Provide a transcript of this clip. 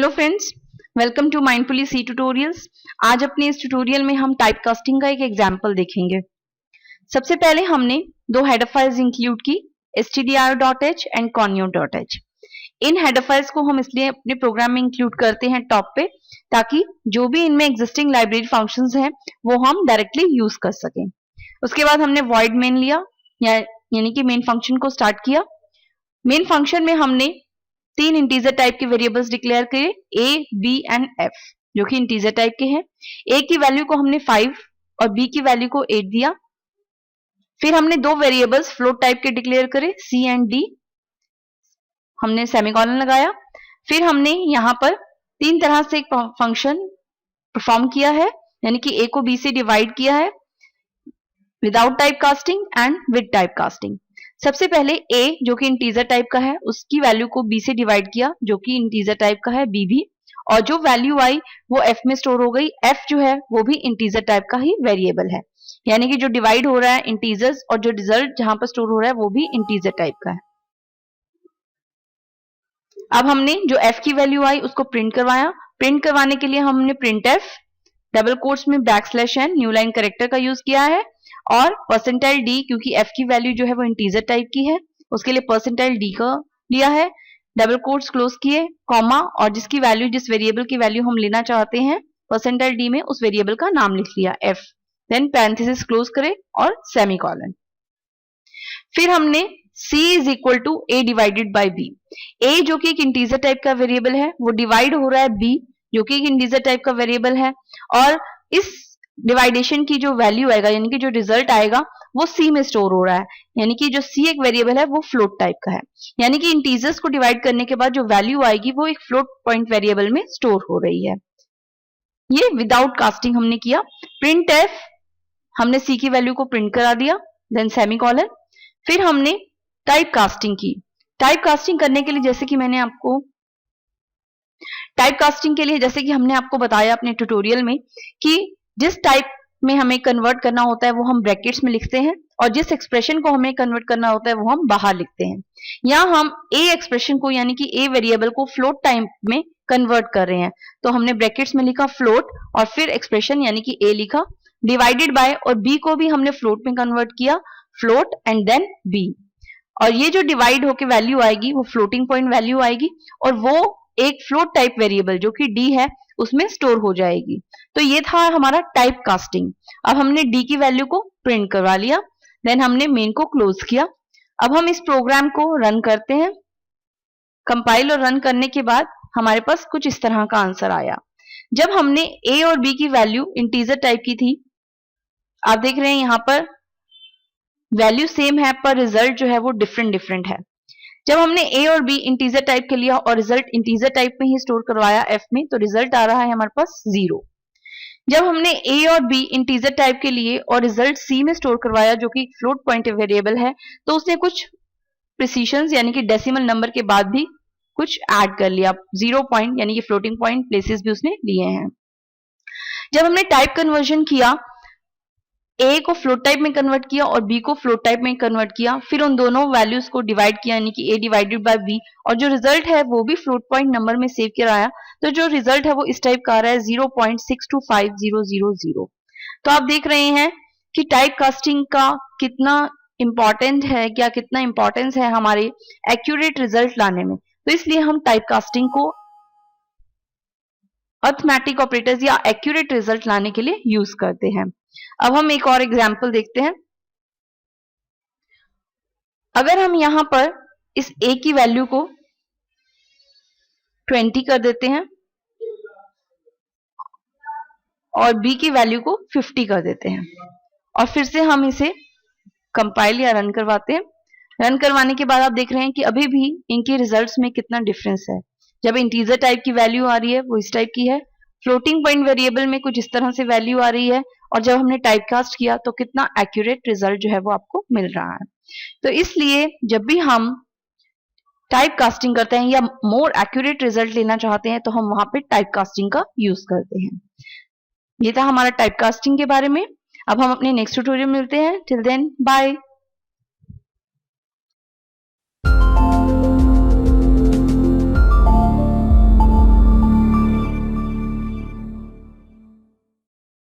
Hello friends, welcome to mindfully C tutorials. आज अपने इस ट्यूटोरियल में हम टाइप कास्टिंग का एक एग्जांपल देखेंगे। सबसे पहले हमने दो हेडर फाइल्स इंक्लूड की, stdr.h and conio.h। In header files को हम इसलिए अपने प्रोग्राम में इंक्लूड करते हैं टॉप पे, ताकि जो भी इनमें एग्जिस्टिंग लाइब्रेरी फंक्शंस हैं वो हम डायरेक्टली यूज कर सकें। उसके बाद हमने void main लिया, यानी कि मेन फंक्शन को स्टार्ट किया। मेन फंक्शन में हमने तीन इंटीजर टाइप के वेरिएबल्स डिक्लेयर किए, a, b एंड f, जो कि इंटीजर टाइप के हैं। a की वैल्यू को हमने 5 और b की वैल्यू को 8 दिया। फिर हमने दो वेरिएबल्स फ्लोट टाइप के डिक्लेयर करे, c एंड d, हमने सेमीकोलन लगाया। फिर हमने यहाँ पर तीन तरह से एक फंक्शन परफॉर्म किया है, यानी कि a को b से डिवाइड किया है, without type casting and with type casting. सबसे पहले a जो कि इंटीजर टाइप का है उसकी वैल्यू को b से डिवाइड किया, जो कि इंटीजर टाइप का है b भी, और जो वैल्यू आई वो f में स्टोर हो गई। f जो है वो भी इंटीजर टाइप का ही वेरिएबल है, यानी कि जो डिवाइड हो रहा है इंटीजर्स और जो रिजल्ट जहां पर स्टोर हो रहा है वो भी इंटीजर टाइप का है। अब हमने जो f की वैल्यू आई उसको प्रिंट करवाया। प्रिंट करवाने के लिए हमने प्रिंट f डबल कोट्स में \n न्यू लाइन कैरेक्टर का यूज किया है, और %d क्योंकि f की वैल्यू जो है वो इंटीजर टाइप की है उसके लिए %d का लिया है, डबल कोट्स क्लोज किए, कॉमा, और जिसकी वैल्यू जिस वेरिएबल की वैल्यू हम लेना चाहते हैं %d में उस वेरिएबल का नाम लिख लिया f, देन पैरेंथेसिस क्लोज करे और सेमीकोलन। फिर हमने c is equal to a divided by b। a जो कि एक इंटीजर टाइप का वेरिएबल है वो डिवाइड हो रहा है b जो कि एक इंटीजर टाइप का वेरिएबल है, और इस डिवाइडेशन की जो वैल्यू आएगा यानी कि जो रिजल्ट आएगा वो c में स्टोर हो रहा है, यानी कि जो c एक वेरिएबल है वो फ्लोट टाइप का है, यानी कि इंटीजर्स को डिवाइड करने के बाद जो वैल्यू आएगी वो एक फ्लोट पॉइंट वेरिएबल में स्टोर हो रही है। ये विदाउट कास्टिंग हमने किया। प्रिंट f हमने c की वैल्यू को प्रिंट करा दिया, देन सेमीकोलन। फिर हमने टाइप कास्टिंग की। टाइप कास्टिंग करने के लिए जैसे कि हमने आपको बताया अपने ट्यूटोरियल में कि जिस टाइप में हमें कन्वर्ट करना होता है वो हम ब्रैकेट्स में लिखते हैं, और जिस एक्सप्रेशन को हमें कन्वर्ट करना होता है वो हम बाहर लिखते हैं। यहाँ हम a एक्सप्रेशन को यानी कि a वेरिएबल को फ्लोट टाइप में कन्वर्ट कर रहे हैं, तो हमने ब्रैकेट्स में लिखा फ्लोट और फिर एक्सप्रेशन यानी कि a लिखा, डिवाइडेड बाय, और b को भी हमने फ्लोट में कन्वर्ट किया, फ्लोट एंड देन b, और ये जो डिवाइड होके वैल्यू आएगी वो फ्लोटिंग पॉइंट वैल्यू आएगी, और वो एक फ्लोट टाइप वेरिएबल जो कि d है उसमें स्टोर हो जाएगी। तो ये था हमारा टाइप कास्टिंग। अब हमने d की वैल्यू को प्रिंट करवा लिया, देन हमने मेन को क्लोज किया। अब हम इस प्रोग्राम को रन करते हैं। कंपाइल और रन करने के बाद हमारे पास कुछ इस तरह का आंसर आया। जब हमने a और b की वैल्यू इंटीजर टाइप की थी, आप देख रहे हैं यहाँ पर वैल्यू सेम है पर रिजल्ट जो है वो डिफरेंट है। जब हमने a और b इंटीजर टाइप के लिया और रिजल्ट इंटीजर टाइप में ही स्टोर करवाया f में, तो रिजल्ट आ रहा है हमारे पास 0। जब हमने a और b इंटीजर टाइप के लिए और रिजल्ट c में स्टोर करवाया जो कि फ्लोट पॉइंट वेरिएबल है, तो उसने कुछ प्रिसीशंस यानी कि डेसिमल नंबर के बाद भी कुछ ऐड कर लिया, 0 पॉइंट यानी कि फ्लोटिंग पॉइंट प्लेसेस भी उसने लिए हैं। जब हमने टाइप कन्वर्जन किया, a को फ्लोट टाइप में कन्वर्ट किया और b को फ्लोट टाइप में कन्वर्ट किया, फिर उन दोनों वैल्यूज को डिवाइड किया यानी कि a डिवाइडेड बाय b, और जो रिजल्ट है वो भी फ्लोट पॉइंट नंबर में सेव कराया, तो जो रिजल्ट है वो इस टाइप का आ रहा है 0.625000। तो आप देख रहे हैं कि टाइप कास्टिंग का कितना इंपॉर्टेंट है, क्या कितना इंपॉर्टेंस है हमारे एक्यूरेट रिजल्ट लाने में। तो इसलिए हम टाइप कास्टिंग को अरिथमेटिक ऑपरेटर्स या एक्यूरेट रिजल्ट लाने के लिए यूज करते हैं। अब हम एक और एग्जाम्पल देखते हैं। अगर हम यहां पर इस a की वैल्यू को 20 कर देते हैं और b की वैल्यू को 50 कर देते हैं, और फिर से हम इसे कंपाइल या रन करवाते हैं। रन करवाने के बाद आप देख रहे हैं कि अभी भी इनके रिजल्ट्स में कितना डिफरेंस है। जब इंटीजर टाइप की वैल्यू आ रही है वो इस टाइप की है, फ्लोटिंग पॉइंट वेरिएबल में कुछ इस तरह से वैल्यू आ रही है, और जब हमने टाइपकास्ट किया तो कितना एक्यूरेट रिजल्ट जो है वो आपको मिल रहा है। तो इसलिए जब भी हम टाइप कास्टिंग करते हैं या मोर एक्यूरेट रिजल्ट लेना चाहते हैं तो हम वहां पे टाइप कास्टिंग का यूज करते हैं। ये था हमारा टाइप कास्टिंग के बारे में। अब हम अपने नेक्स्ट ट्यूटोरियल में मिलते हैं। Till then bye.